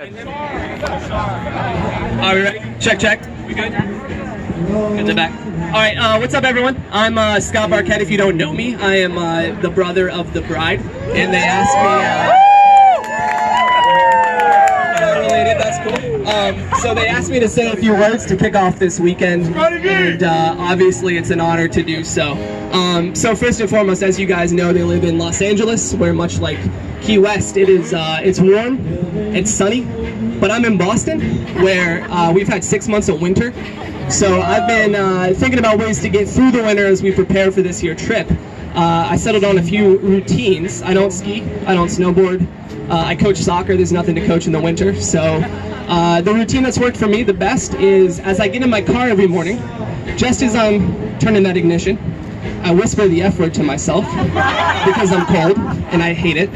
Are we ready? Check, check. We good? Good to back. All right, what's up, everyone? I'm Scott Barkett. If you don't know me, I am the brother of the bride. And they asked me... related, that's cool. So they asked me to say a few words to kick off this weekend. And obviously, it's an honor to do so. So first and foremost, as you guys know, they live in Los Angeles, where much like Key West, it's warm, it's sunny, but I'm in Boston, where we've had 6 months of winter. So I've been thinking about ways to get through the winter as we prepare for this year trip. I settled on a few routines. I don't ski, I don't snowboard, I coach soccer, there's nothing to coach in the winter. So the routine that's worked for me the best is as I get in my car every morning, just as I'm turning that ignition, I whisper the F word to myself because I'm cold and I hate it.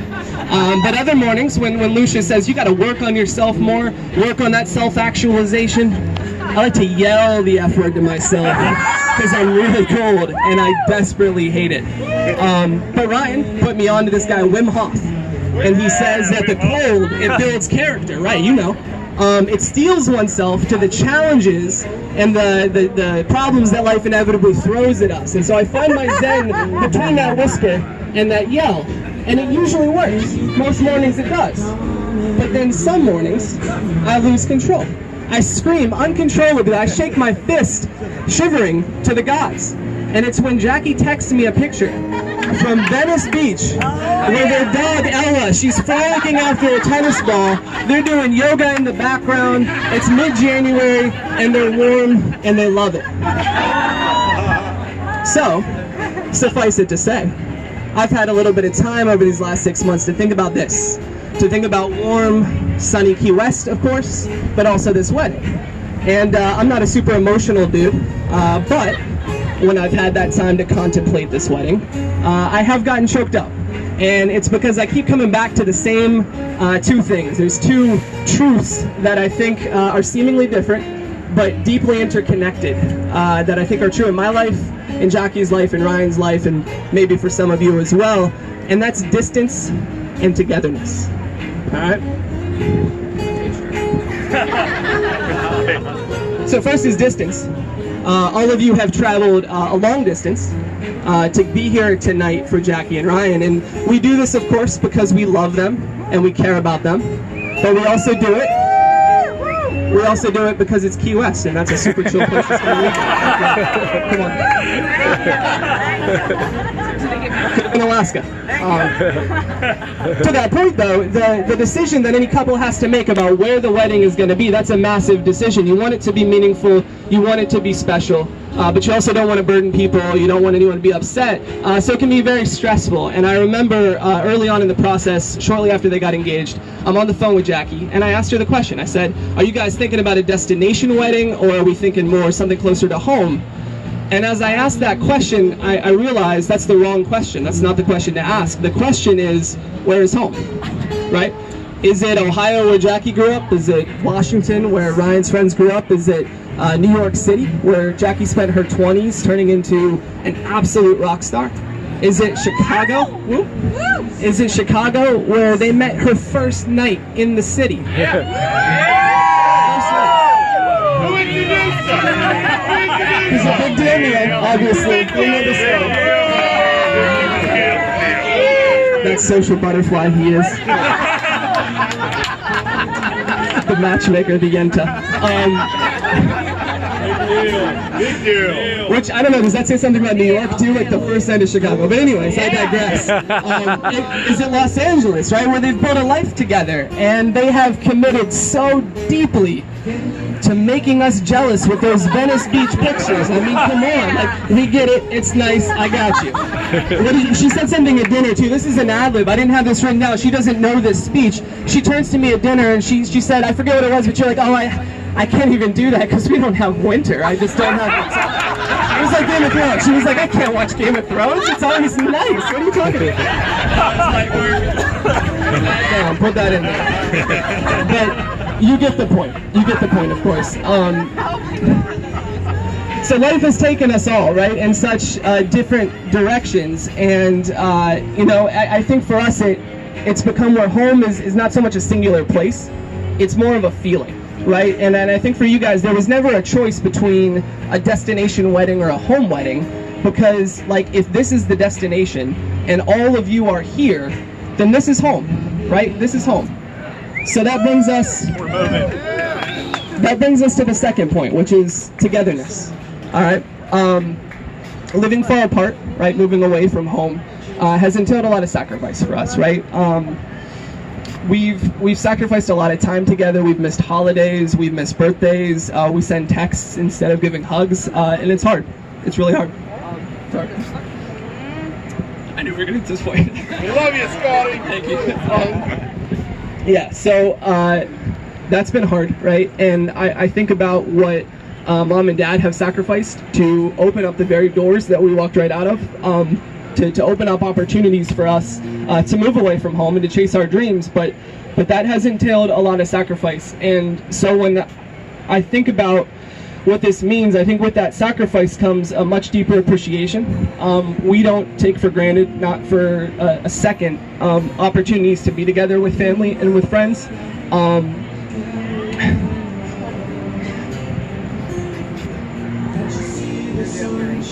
But other mornings when Lucia says, you gotta work on yourself more, work on that self-actualization, I like to yell the F word to myself because I'm really cold and I desperately hate it. But Ryan put me onto this guy, Wim Hof, and he says that the cold, it builds character, right, you know. It steels oneself to the challenges and the problems that life inevitably throws at us. And so I find my zen between that whisper and that yell. And it usually works. Most mornings it does. But then some mornings, I lose control. I scream uncontrollably. I shake my fist, shivering to the gods. And it's when Jackie texts me a picture from Venice Beach where their dog Ella, she's frolicking after a tennis ball. They're doing yoga in the background. It's mid-January and they're warm and they love it. So, suffice it to say, I've had a little bit of time over these last 6 months to think about this. To think about warm, sunny Key West, of course, but also this wedding. And I'm not a super emotional dude, but when I've had that time to contemplate this wedding, I have gotten choked up. And it's because I keep coming back to the same two things. There's two truths that I think are seemingly different, but deeply interconnected, that I think are true in my life, in Jackie's life, in Ryan's life, and maybe for some of you as well. And that's distance and togetherness. All right? So first is distance. All of you have traveled a long distance to be here tonight for Jackie and Ryan, and we do this, of course, because we love them and we care about them. But we also do it. We also do it because it's Key West, and that's a super chill place to spend a weekend. Come on. Could have been Alaska. To that point, though, the decision that any couple has to make about where the wedding is going to be, that's a massive decision. You want it to be meaningful, you want it to be special, but you also don't want to burden people, you don't want anyone to be upset, so it can be very stressful. And I remember early on in the process, shortly after they got engaged, I'm on the phone with Jackie, and I asked her the question. I said, are you guys thinking about a destination wedding, or are we thinking more something closer to home? And as I asked that question, I realized that's the wrong question. That's not the question to ask. The question is, where is home, right? Is it Ohio where Jackie grew up? Is it Washington where Ryan's friends grew up? Is it New York City where Jackie spent her 20s turning into an absolute rock star? Is it Chicago? Is it Chicago where they met her first night in the city? He's a big deal, man, obviously. You know the story. That social butterfly he is. The matchmaker, the Yenta. Big deal. Which, I don't know, does that say something about New York too? Like the first end of Chicago. But anyways, I digress. Is it Los Angeles, right? Where they've built a life together. And they have committed so deeply to making us jealous with those Venice Beach pictures. I mean, come on. Like, we get it. It's nice. I got you. She said something at dinner too. This is an ad-lib. I didn't have this written down. She doesn't know this speech. She turns to me at dinner and she said, I forget what it was, but you're like, oh, I can't even do that because we don't have winter. I just don't have the time. It was like Game of Thrones. She was like, I can't watch Game of Thrones. It's always nice. What are you talking about? Damn, put that in there. But you get the point. You get the point, of course. So life has taken us all, right, in such different directions. And, you know, I think for us it's become where home is not so much a singular place, it's more of a feeling, right? And I think for you guys, there was never a choice between a destination wedding or a home wedding, because like if this is the destination and all of you are here, then this is home, right? This is home. So that brings us to the second point, which is togetherness. All right. Living far apart, right? Moving away from home has entailed a lot of sacrifice for us, right? We've sacrificed a lot of time together. We've missed holidays. We've missed birthdays. We send texts instead of giving hugs, and it's hard. It's really hard. Sorry. I knew we were gonna get to this point. We love you, Scotty. Thank you. Yeah. So that's been hard, right? And I think about what mom and dad have sacrificed to open up the very doors that we walked right out of, to open up opportunities for us to move away from home and to chase our dreams. But that has entailed a lot of sacrifice. And so when I think about what this means, I think with that sacrifice comes a much deeper appreciation. We don't take for granted, not for a second, opportunities to be together with family and with friends.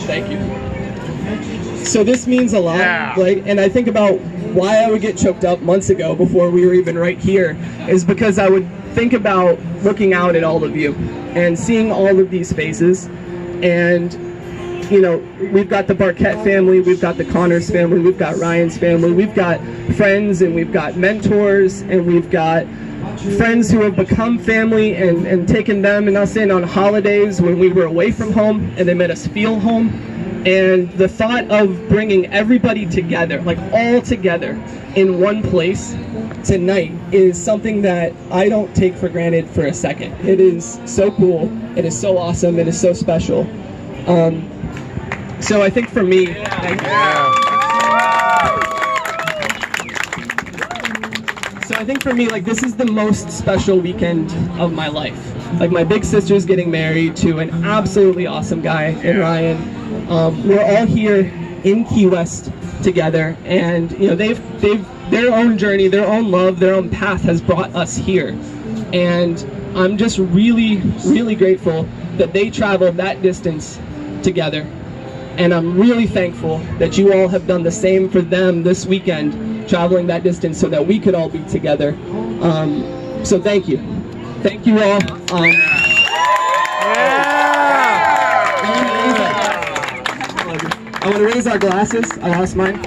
Thank you. So this means a lot, right? And I think about why I would get choked up months ago before we were even right here, is because I would think about looking out at all of you and seeing all of these faces. And, you know, we've got the Barkett family, we've got the Connors family, we've got Ryan's family, we've got friends, and we've got mentors, and we've got friends who have become family and taken them and us in on holidays when we were away from home, and they made us feel home. And the thought of bringing everybody together, like all together in one place tonight, is something that I don't take for granted for a second. It is so cool, it is so awesome, it is so special. So I think for me, thank you. So I think for me, like, this is the most special weekend of my life. Like, my big sister's getting married to an absolutely awesome guy in Ryan. We're all here in Key West together, and you know, they've their own journey, their own love, their own path has brought us here. And I'm just really, really grateful that they traveled that distance together. And I'm really thankful that you all have done the same for them this weekend, traveling that distance so that we could all be together. So thank you. Thank you all. I want to raise our glasses. I lost mine.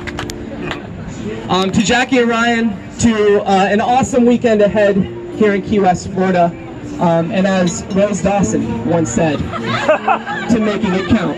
To Jacquie and Ryan, to an awesome weekend ahead here in Key West, Florida. And as Rose Dawson once said, to making it count.